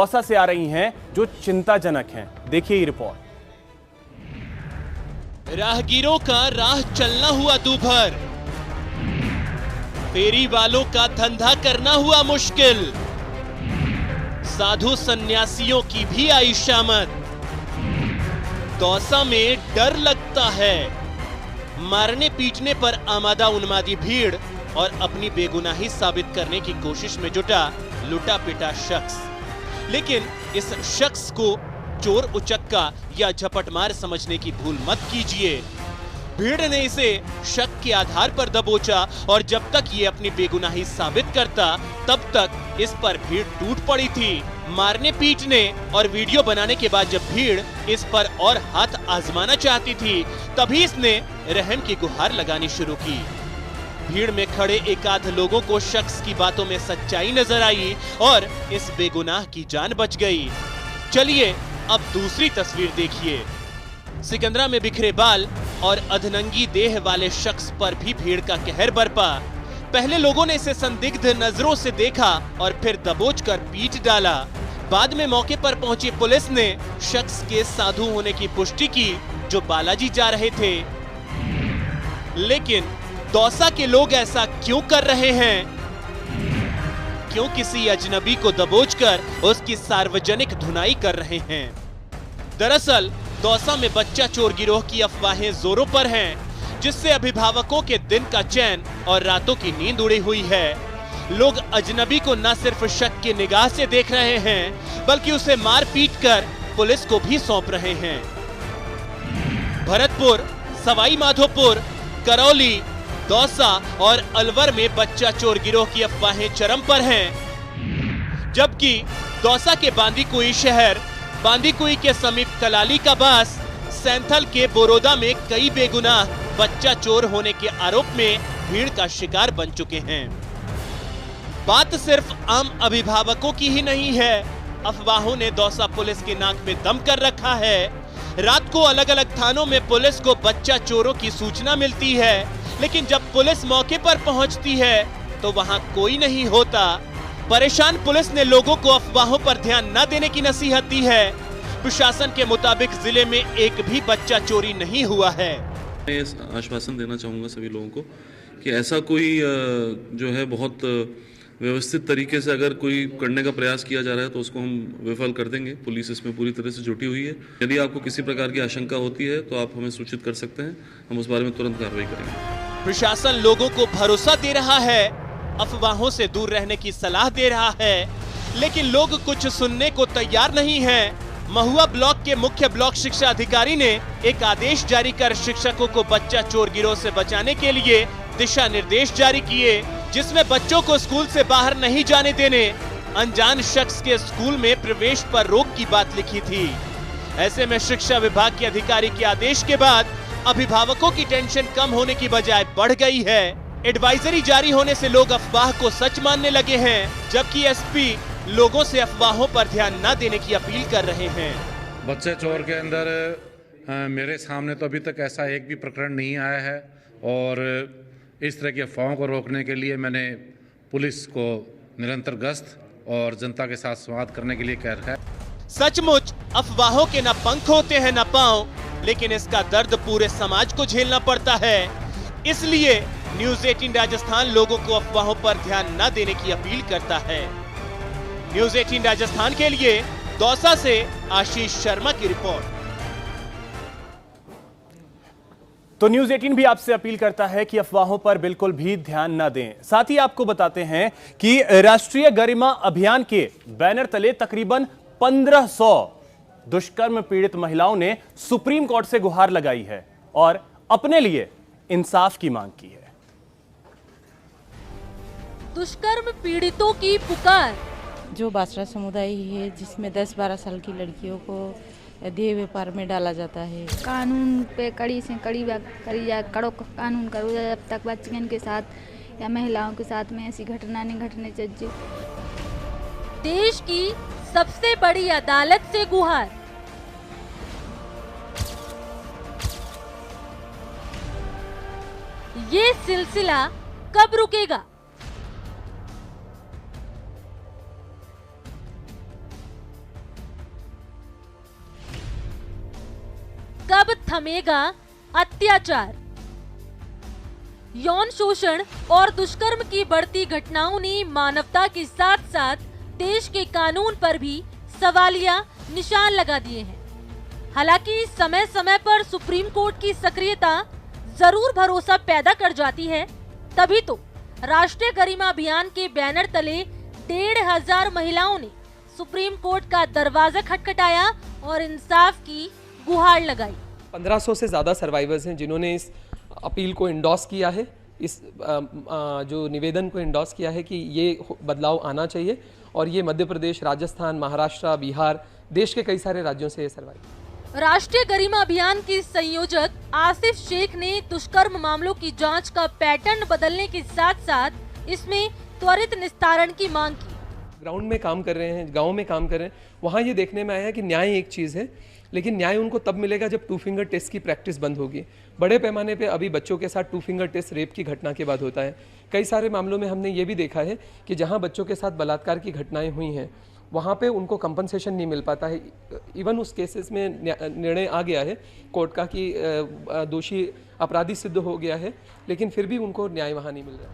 दौसा से आ रही हैं जो चिंताजनक हैं। देखिए ये रिपोर्ट। राहगीरों का राह चलना हुआ दूभर, फेरी वालों का धंधा करना हुआ मुश्किल, साधु सन्यासियों की भी आई शामत। दौसा में डर लगता है, मारने पीटने पर आमादा उन्मादी भीड़ और अपनी बेगुनाही साबित करने की कोशिश में जुटा लुटा पिटा शख्स। लेकिन इस शख्स को चोर उचक्का या झपटमार समझने की भूल मत कीजिए। भीड़ ने इसे शक के आधार पर दबोचा और जब तक ये अपनी बेगुनाही साबित करता तब तक इस पर भीड़ टूट पड़ी थी। मारने पीटने और वीडियो बनाने के बाद जब भीड़ इस पर और हाथ आजमाना चाहती थी तभी इसने रहम की गुहार लगानी शुरू की। भीड़ में खड़े एकाध लोगों को शख्स की बातों में सच्चाई नजर आई और इस बेगुनाह की जान बच गई। चलिए अब दूसरी तस्वीर देखिए। सिकंदरा में बिखरे बाल और अधनंगी देह वाले शख्स पर भी भीड़ का कहर बरपा। पहले लोगों ने इसे संदिग्ध नजरों से देखा और फिर दबोचकर पीट डाला। बाद में मौके पर पहुंची पुलिस ने शख्स के साधु होने की पुष्टि की जो बालाजी जा रहे थे। लेकिन दौसा के लोग ऐसा क्यों कर रहे हैं? क्यों किसी अजनबी को दबोचकर उसकी सार्वजनिक धुनाई कर रहे हैं? दरअसल दौसा में बच्चा चोर गिरोह की अफवाहें जोरों पर हैं, जिससे अभिभावकों के दिन का चैन और रातों की नींद उड़ी हुई है। लोग अजनबी को न सिर्फ शक की निगाह से देख रहे हैं बल्कि उसे मार पीट कर पुलिस को भी सौंप रहे हैं। भरतपुर, सवाई माधोपुर, करौली, दौसा और अलवर में बच्चा चोर गिरोह की अफवाहें चरम पर हैं। जबकि दौसा के बांदीकुई शहर, बांदीकुई के समीप कलाली का बास, सैंथल के बोरोदा में कई बेगुनाह बच्चा चोर होने के आरोप में भीड़ का शिकार बन चुके हैं। बात सिर्फ आम अभिभावकों की ही नहीं है, अफवाहों ने दौसा पुलिस के नाक में दम कर रखा है। रात को अलग अलग थानों में पुलिस को बच्चा चोरों की सूचना मिलती है, लेकिन जब पुलिस मौके पर पहुंचती है तो वहां कोई नहीं होता। परेशान पुलिस ने लोगों को अफवाहों पर ध्यान न देने की नसीहत दी है। प्रशासन के मुताबिक जिले में एक भी बच्चा चोरी नहीं हुआ है। मैं आश्वासन देना चाहूँगा सभी लोगों को कि ऐसा कोई जो है बहुत व्यवस्थित तरीके से अगर कोई करने का प्रयास किया जा रहा है तो उसको हम विफल कर देंगे। पुलिस इसमें पूरी तरह से जुटी हुई है। यदि आपको किसी प्रकार की आशंका होती है तो आप हमें सूचित कर सकते हैं, हम उस बारे में तुरंत कार्रवाई करेंगे। प्रशासन लोगों को भरोसा दे रहा है, अफवाहों से दूर रहने की सलाह दे रहा है, लेकिन लोग कुछ सुनने को तैयार नहीं हैं। महुआ ब्लॉक के मुख्य ब्लॉक शिक्षा अधिकारी ने एक आदेश जारी कर शिक्षकों को बच्चा चोर गिरोह से बचाने के लिए दिशा निर्देश जारी किए, जिसमें बच्चों को स्कूल से बाहर नहीं जाने देने, अनजान शख्स के स्कूल में प्रवेश पर रोक की बात लिखी थी। ऐसे में शिक्षा विभाग के अधिकारी के आदेश के बाद अभिभावकों की टेंशन कम होने की बजाय बढ़ गई है। एडवाइजरी जारी होने से लोग अफवाह को सच मानने लगे हैं, जबकि एसपी लोगों से अफवाहों पर ध्यान न देने की अपील कर रहे हैं। बच्चे चोर के अंदर मेरे सामने तो अभी तक ऐसा एक भी प्रकरण नहीं आया है और इस तरह की अफवाहों को रोकने के लिए मैंने पुलिस को निरंतर गश्त और जनता के साथ संवाद करने के लिए कह रखा है। सचमुच अफवाहों के न पंख होते हैं न पांव, लेकिन इसका दर्द पूरे समाज को झेलना पड़ता है। इसलिए न्यूज़ 18 राजस्थान लोगों को अफवाहों पर ध्यान न देने की अपील करता है। न्यूज़ 18 राजस्थान के लिए दौसा से आशीष शर्मा की रिपोर्ट। तो न्यूज़ 18 भी आपसे अपील करता है कि अफवाहों पर बिल्कुल भी ध्यान न दें। साथ ही आपको बताते हैं कि राष्ट्रीय गरिमा अभियान के बैनर तले तकरीबन 1500 दुष्कर्म पीड़ित महिलाओं ने सुप्रीम कोर्ट से गुहार लगाई है और अपने लिए इंसाफ की मांग की है। दुष्कर्म पीड़ितों की पुकार। जो बासरा समुदाय है जिसमें 10-12 साल की लड़कियों को देह व्यापार में डाला जाता है। कानून पे कड़ी से कड़ी करी जाए, कड़ो कानून करो जाए, जब तक बच्चियों के साथ या महिलाओं के साथ में ऐसी घटना नहीं घटने चाहिए। देश की सबसे बड़ी अदालत से गुहार। ये सिलसिला कब रुकेगा? कब थमेगा अत्याचार? यौन शोषण और दुष्कर्म की बढ़ती घटनाओं ने मानवता के साथ साथ देश के कानून पर भी सवालिया निशान लगा दिए हैं। हालांकि समय समय पर सुप्रीम कोर्ट की सक्रियता जरूर भरोसा पैदा कर जाती है, तभी तो राष्ट्रीय गरिमा अभियान के बैनर तले 1500 महिलाओं ने सुप्रीम कोर्ट का दरवाजा खटखटाया और इंसाफ की गुहार लगाई। 1500 से ज़्यादा सर्वाइवर्स हैं जिन्होंने इस अपील को इंडोर्स किया है, इस जो निवेदन को इंडोर्स किया है कि ये बदलाव आना चाहिए, और ये मध्य प्रदेश, राजस्थान, महाराष्ट्र, बिहार, देश के कई सारे राज्यों से ये सर्वाइव। राष्ट्रीय गरिमा अभियान के संयोजक आसिफ शेख ने दुष्कर्म मामलों की जांच का पैटर्न बदलने के साथ साथ इसमें त्वरित निस्तारण की मांग की। ग्राउंड में काम कर रहे हैं, गाँव में काम कर रहे हैं, वहाँ ये देखने में आया है कि न्याय एक चीज़ है, लेकिन न्याय उनको तब मिलेगा जब 2 फिंगर टेस्ट की प्रैक्टिस बंद होगी। बड़े पैमाने पे अभी बच्चों के साथ 2 फिंगर टेस्ट रेप की घटना के बाद होता है। कई सारे मामलों में हमने ये भी देखा है कि जहाँ बच्चों के साथ बलात्कार की घटनाएं हुई हैं, वहाँ पे उनको कंपनसेशन नहीं मिल पाता है। इवन उस केसेस में निर्णय आ गया है कोर्ट का कि दोषी अपराधी सिद्ध हो गया है, लेकिन फिर भी उनको न्याय वहाँ नहीं मिल रहा।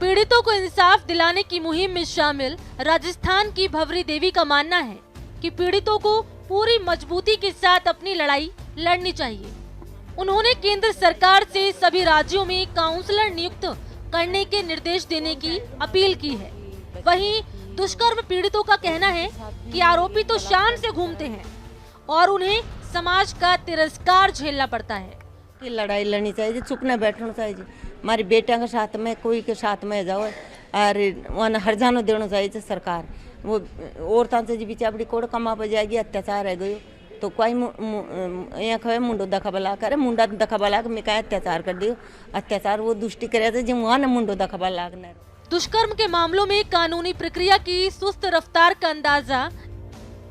पीड़ितों को इंसाफ दिलाने की मुहिम में शामिल राजस्थान की भवरी देवी का मानना है कि पीड़ितों को पूरी मजबूती के साथ अपनी लड़ाई लड़नी चाहिए। उन्होंने केंद्र सरकार से सभी राज्यों में काउंसलर नियुक्त करने के निर्देश देने की अपील की है। वहीं दुष्कर्म पीड़ितों का कहना है कि आरोपी तो शान से घूमते हैं और उन्हें समाज का तिरस्कार झेलना पड़ता है। कि लड़ाई लड़नी चाहिए, चुप न बैठना चाहिए। हमारी बेटियों के साथ में कोई के साथ में जाओ और वहाँ हर जानो देना चाहिए सरकार। वो औरतों से भी चाबड़ी कोड़ कमा पर जाएगी, अत्याचार है गयो तो कोई यहाँ खबे मुंडो दखबला करे, मुंडा दखबला मैं कहीं अत्याचार कर दियो, अत्याचार वो दुष्टि करे जो वहाँ न मुंडो दखबला लगना। दुष्कर्म के मामलों में कानूनी प्रक्रिया की सुस्त रफ्तार का अंदाजा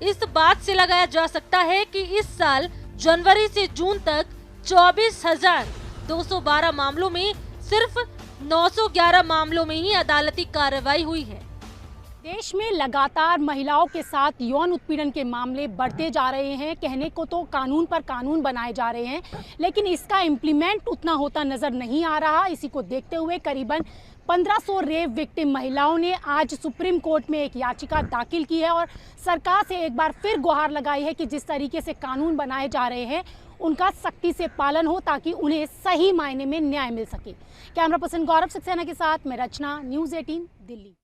इस बात से लगाया जा सकता है कि इस साल जनवरी से जून तक 24,212 मामलों में सिर्फ 911 मामलों में ही अदालती कार्रवाई हुई है। देश में लगातार महिलाओं के साथ यौन उत्पीड़न के मामले बढ़ते जा रहे हैं। कहने को तो कानून पर कानून बनाए जा रहे हैं, लेकिन इसका इम्प्लीमेंट उतना होता नजर नहीं आ रहा। इसी को देखते हुए करीबन 1500 रेप विक्टिम महिलाओं ने आज सुप्रीम कोर्ट में एक याचिका दाखिल की है और सरकार से एक बार फिर गुहार लगाई है कि जिस तरीके से कानून बनाए जा रहे हैं उनका सख्ती से पालन हो ताकि उन्हें सही मायने में न्याय मिल सके। कैमरा पर्सन गौरव सक्सेना के साथ मैं रचना, न्यूज़ 18 दिल्ली।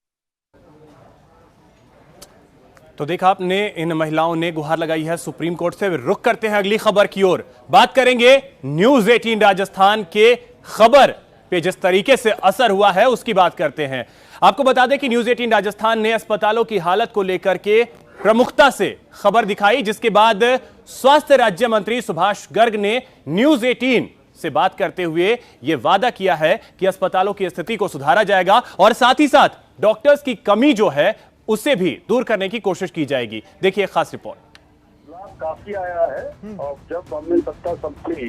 तो देखा आपने, इन महिलाओं ने गुहार लगाई है सुप्रीम कोर्ट से। रुख करते हैं अगली खबर की ओर। बात करेंगे न्यूज़ 18 राजस्थान के खबर पे जिस तरीके से असर हुआ है उसकी बात करते हैं। आपको बता दें कि न्यूज़ 18 राजस्थान ने अस्पतालों की हालत को लेकर के प्रमुखता से खबर दिखाई, जिसके बाद स्वास्थ्य राज्य मंत्री सुभाष गर्ग ने न्यूज़ 18 से बात करते हुए यह वादा किया है कि अस्पतालों की स्थिति को सुधारा जाएगा और साथ ही साथ डॉक्टर्स की कमी जो है उसे भी दूर करने की कोशिश की जाएगी। देखिए खास रिपोर्ट। काफी आया है और जब हमने सत्ता संभाली,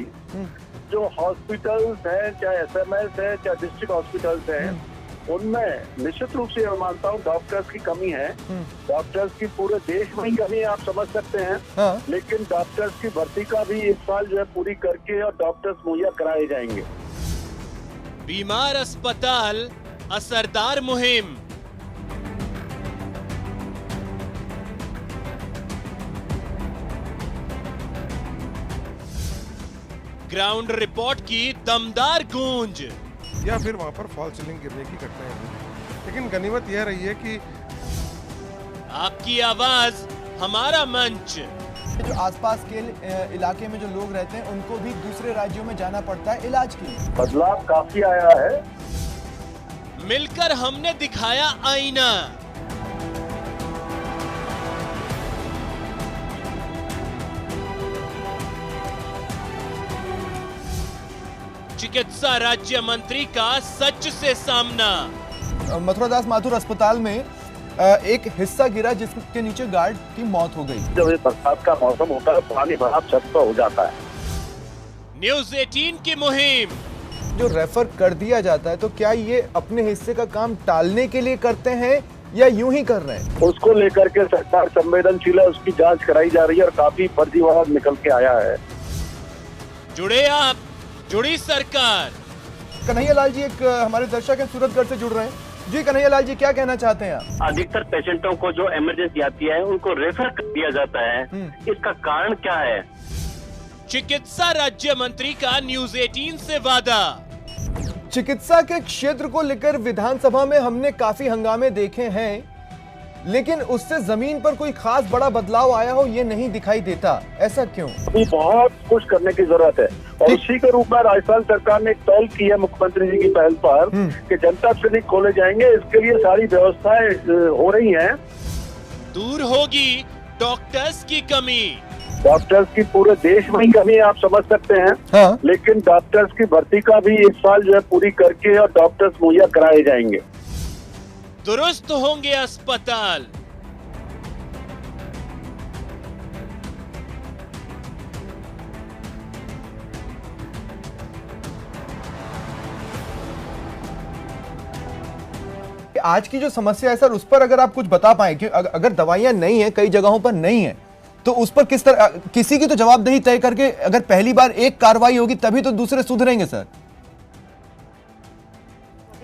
जो हॉस्पिटल्स हैं, चाहे एसएमएस है, चाहे डिस्ट्रिक्ट हॉस्पिटल्स हैं, उनमें निश्चित रूप से मैं मानता हूँ डॉक्टर्स की कमी है। डॉक्टर्स की पूरे देश में ही कमी है, आप समझ सकते हैं। हाँ। लेकिन डॉक्टर्स की भर्ती का भी इस साल जो है पूरी करके और डॉक्टर्स मुहैया कराए जाएंगे। बीमार अस्पताल, असरदार मुहिम। ग्राउंड रिपोर्ट की दमदार गूंज, या फिर वहां पर फॉल सीलिंग गिरने की घटनाएं हुई। लेकिन गनीमत यह रही है कि आपकी आवाज हमारा मंच। जो आसपास के इलाके में जो लोग रहते हैं उनको भी दूसरे राज्यों में जाना पड़ता है इलाज के लिए। बदलाव काफी आया है। मिलकर हमने दिखाया आईना। चिकित्सा राज्य मंत्री का सच से सामना। मथुरा दास माथुर अस्पताल में एक हिस्सा गिरा जिसके नीचे गार्ड की मौत हो गई। जब ये बरसात का मौसम होता है पानी भराव छत पर हो जाता है। न्यूज़ 18 की मुहिम। जो रेफर कर दिया जाता है तो क्या ये अपने हिस्से का काम टालने के लिए करते हैं या यूं ही कर रहे हैं? उसको लेकर के सरकार संवेदनशील है, उसकी जांच कराई जा रही है और काफी फर्जीवाड़ा निकल के आया है। जुड़े आप, जुड़ी सरकार। कन्हैया लाल जी एक हमारे दर्शक हैं सूरतगढ़ से जुड़ रहे हैं। जी कन्हैया लाल जी, क्या कहना चाहते हैं आप? अधिकतर पेशेंटों को जो इमरजेंसी आती है उनको रेफर कर दिया जाता है, इसका कारण क्या है? चिकित्सा राज्य मंत्री का न्यूज 18 से वादा। चिकित्सा के क्षेत्र को लेकर विधानसभा में हमने काफी हंगामे देखे हैं, लेकिन उससे जमीन पर कोई खास बड़ा बदलाव आया हो ये नहीं दिखाई देता। ऐसा क्यों? अभी बहुत कुछ करने की जरूरत है और उसी के रूप में राजस्थान सरकार ने एक पहल की है मुख्यमंत्री जी की पहल पर कि जनता क्लिनिक खोले जाएंगे। इसके लिए सारी व्यवस्थाएं हो रही हैं। दूर होगी डॉक्टर्स की कमी। डॉक्टर्स की पूरे देश में ही कमी है, आप समझ सकते हैं। हाँ। लेकिन डॉक्टर्स की भर्ती का भी इस साल जो है पूरी करके और डॉक्टर्स मुहैया कराए जाएंगे। दुरुस्त होंगे अस्पताल। आज की जो समस्या है सर, उस पर अगर आप कुछ बता पाएं कि अगर दवाइयां नहीं है, कई जगहों पर नहीं है, तो उस पर किस तरह किसी की तो जवाबदेही तय करके अगर पहली बार एक कार्रवाई होगी तभी तो दूसरे सुधरेंगे सर।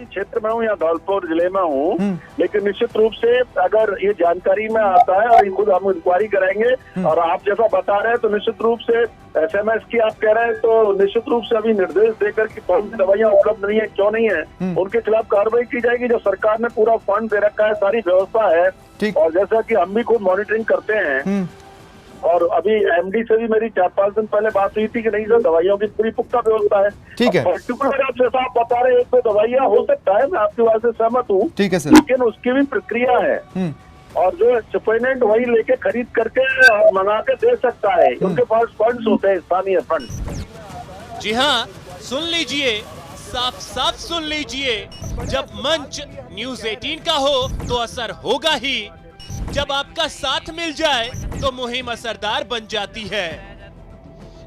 क्षेत्र में हूँ या धौलपुर जिले में हूँ, लेकिन निश्चित रूप से अगर ये जानकारी में आता है और खुद हम इंक्वायरी कराएंगे और आप जैसा बता रहे हैं तो निश्चित रूप से SMS की आप कह रहे हैं तो निश्चित रूप से अभी निर्देश देकर कि कौन सी दवाइयाँ उपलब्ध नहीं है, क्यों नहीं है, उनके खिलाफ कार्रवाई की जाएगी। जो सरकार ने पूरा फंड दे रखा है, सारी व्यवस्था है और जैसा कि हम भी खुद मॉनिटरिंग करते हैं और अभी MD से भी मेरी 4-5 दिन पहले बात हुई थी कि नहीं सर दवाइयों की पूरी पुख्ता व्यवस्था है। ठीक है। पर्टिकुलर आप जैसा आप बता रहे हैं एक दो दवाइयाँ हो सकता है, मैं आपकी बात से सहमत हूँ। ठीक है सर। लेकिन उसकी भी प्रक्रिया है और जो सप्लीमेंट वही लेके खरीद करके मंगा के दे सकता है, उनके पास फंड्स होते हैं, स्थानीय फंड। जी हाँ, सुन लीजिए, साफ साफ सुन लीजिए, जब मंच न्यूज 18 का हो तो असर होगा ही। जब आपका साथ मिल जाए तो मुहिम असरदार बन जाती है।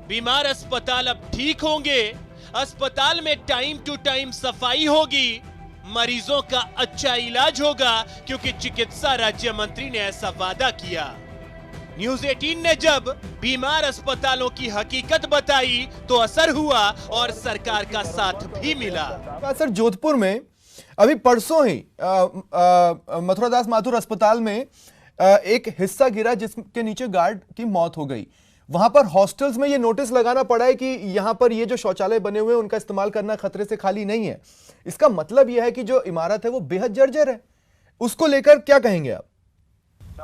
बीमार अस्पताल अब ठीक होंगे, अस्पताल में टाइम टू टाइम सफाई होगी, मरीजों का अच्छा इलाज होगा, क्योंकि चिकित्सा राज्य मंत्री ने ऐसा वादा किया। न्यूज 18 ने जब बीमार अस्पतालों की हकीकत बताई तो असर हुआ और सरकार का साथ भी मिला। सर जोधपुर में अभी परसों ही मथुरा दास माथुर अस्पताल में एक हिस्सा गिरा जिसके नीचे गार्ड की मौत हो गई। वहां पर हॉस्टल्स में ये नोटिस लगाना पड़ा है कि यहां पर ये जो शौचालय बने हुए हैं उनका इस्तेमाल करना खतरे से खाली नहीं है। इसका मतलब यह है कि जो इमारत है वो बेहद जर्जर है। उसको लेकर क्या कहेंगे आप?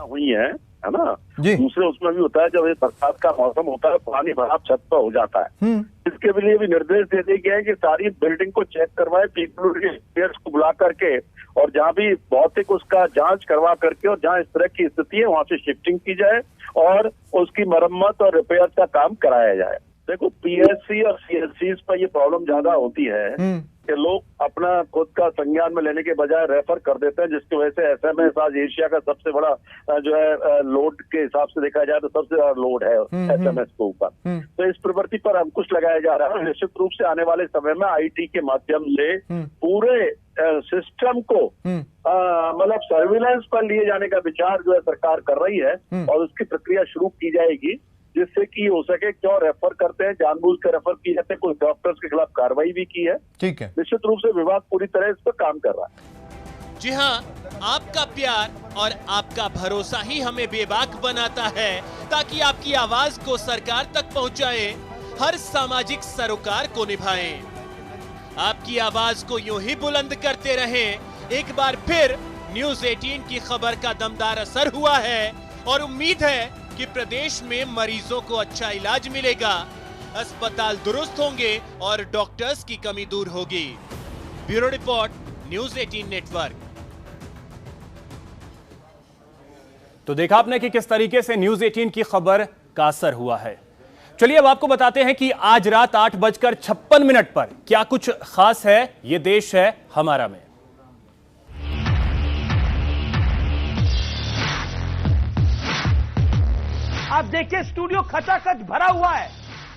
हुई है ना, दूसरे उसमें भी होता है जब ये बरसात का मौसम होता है, पानी भराव छत पर हो जाता है। इसके लिए भी निर्देश दे दिए गए हैं कि सारी बिल्डिंग को चेक करवाए, पीपल को बुला करके और जहाँ भी भौतिक उसका जांच करवा करके और जहाँ इस तरह की स्थिति है वहाँ से शिफ्टिंग की जाए और उसकी मरम्मत और रिपेयर का काम कराया जाए। देखो PSC और CSCs पर ये प्रॉब्लम ज्यादा होती है कि लोग अपना खुद का संज्ञान में लेने के बजाय रेफर कर देते हैं, जिसकी वजह से SMS आज एशिया का सबसे बड़ा जो है लोड के हिसाब से देखा जाए तो सबसे बड़ा लोड है SMS के ऊपर। तो इस प्रवृत्ति पर अंकुश लगाया जा रहा है। निश्चित रूप से आने वाले समय में IT के माध्यम से पूरे सिस्टम को मतलब सर्विलांस पर लिए जाने का विचार जो है सरकार कर रही है और उसकी प्रक्रिया शुरू की जाएगी, जिससे कि हो सके क्यों रेफर करते हैं, जानबूझ कर रेफर किए जाते हैं, कुछ डॉक्टर्स के खिलाफ कार्रवाई भी की है। ठीक है। निश्चित रूप से विभाग पूरी तरह इस पर काम कर रहा है। जी हाँ, आपका प्यार और आपका भरोसा ही हमें बेबाक बनाता है ताकि आपकी आवाज को सरकार तक पहुंचाए, हर सामाजिक सरोकार को निभाएं। आपकी आवाज को यूं ही बुलंद करते रहें। एक बार फिर न्यूज 18 की खबर का दमदार असर हुआ है और उम्मीद है कि प्रदेश में मरीजों को अच्छा इलाज मिलेगा, अस्पताल दुरुस्त होंगे और डॉक्टर्स की कमी दूर होगी। Bureau report, news 18 network. तो देखा आपने कि किस तरीके से न्यूज 18 की खबर का असर हुआ है। चलिए अब आपको बताते हैं कि आज रात 8:56 पर क्या कुछ खास है। ये देश है हमारा में। आप देखिए स्टूडियो खचाखच भरा हुआ है,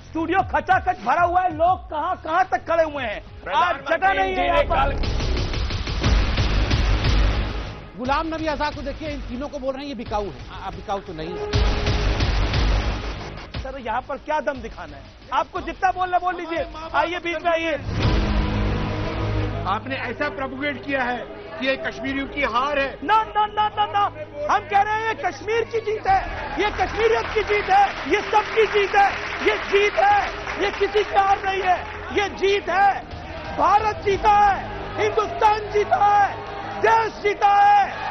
स्टूडियो खचाखच भरा हुआ है। लोग कहां तक खड़े हुए हैं, आज जगह नहीं है यहाँ पर। गुलाम नबी आजाद को देखिए, इन तीनों को बोल रहे हैं ये बिकाऊ है। बिकाऊ तो नहीं है। सर यहाँ पर क्या दम दिखाना है? आपको जितना बोलना बोल लीजिए। आइए बीच में आइए। आपने ऐसा प्रोपोगेट किया है कि ये कश्मीरियों की हार है। ना ना ना ना ना, हम कह रहे हैं ये कश्मीर की जीत है, ये कश्मीरियत की जीत है, ये सबकी जीत है, ये जीत है, ये किसी की हार नहीं है, ये जीत है। भारत जीता है, हिंदुस्तान जीता है, देश जीता है।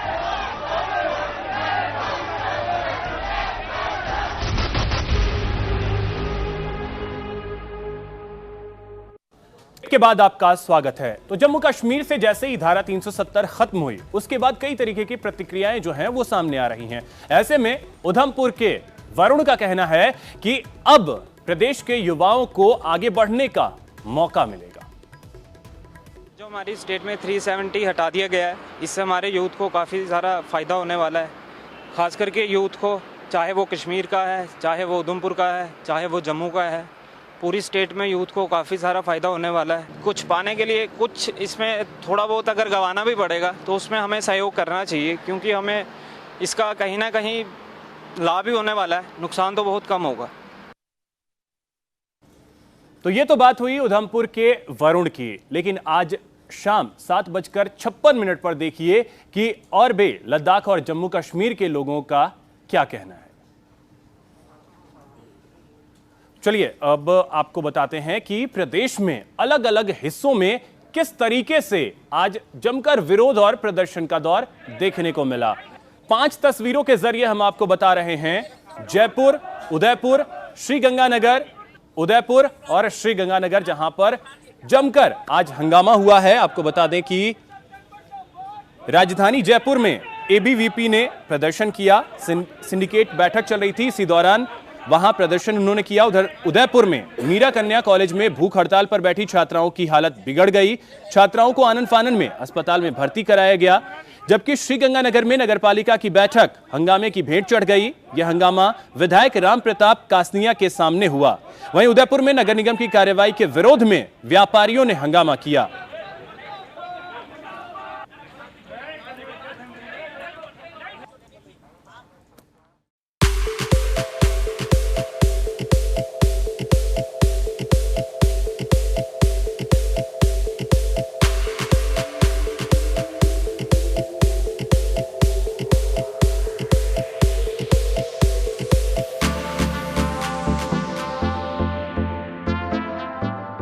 के बाद आपका स्वागत है। तो जम्मू कश्मीर से जैसे ही धारा 370 खत्म हुई, उसके बाद कई तरीके की प्रतिक्रियाएं जो हैं वो सामने आ रही हैं। ऐसे में उधमपुर के वरुण का कहना है कि अब प्रदेश के युवाओं को आगे बढ़ने का मौका मिलेगा। जो हमारी स्टेट में 370 हटा दिया गया है, इससे हमारे यूथ को काफ़ी सारा फ़ायदा होने वाला है। खास करके यूथ को, चाहे वो कश्मीर का है, चाहे वो उधमपुर का है, चाहे वो जम्मू का है, पूरी स्टेट में यूथ को काफ़ी सारा फ़ायदा होने वाला है। कुछ पाने के लिए कुछ इसमें थोड़ा बहुत अगर गंवाना भी पड़ेगा तो उसमें हमें सहयोग करना चाहिए, क्योंकि हमें इसका कहीं ना कहीं लाभ ही होने वाला है, नुकसान तो बहुत कम होगा। तो ये तो बात हुई उधमपुर के वरुण की, लेकिन आज शाम 7:56 पर देखिए कि और भी लद्दाख और जम्मू कश्मीर के लोगों का क्या कहना है। चलिए अब आपको बताते हैं कि प्रदेश में अलग अलग हिस्सों में किस तरीके से आज जमकर विरोध और प्रदर्शन का दौर देखने को मिला। 5 तस्वीरों के जरिए हम आपको बता रहे हैं जयपुर, उदयपुर, श्रीगंगानगर, उदयपुर और श्रीगंगानगर, जहां पर जमकर आज हंगामा हुआ है। आपको बता दें कि राजधानी जयपुर में एबीवीपी ने प्रदर्शन किया, सिंडिकेट बैठक चल रही थी, इसी दौरान वहां प्रदर्शन उन्होंने किया। उधर उदयपुर में मीरा कन्या कॉलेज में भूख हड़ताल पर बैठी छात्राओं की हालत बिगड़ गई। छात्राओं को आनन फानन में अस्पताल में भर्ती कराया गया, जबकि श्रीगंगानगर में नगरपालिका की बैठक हंगामे की भेंट चढ़ गई। यह हंगामा विधायक राम प्रताप कासनिया के सामने हुआ। वहीं उदयपुर में नगर निगम की कार्रवाई के विरोध में व्यापारियों ने हंगामा किया।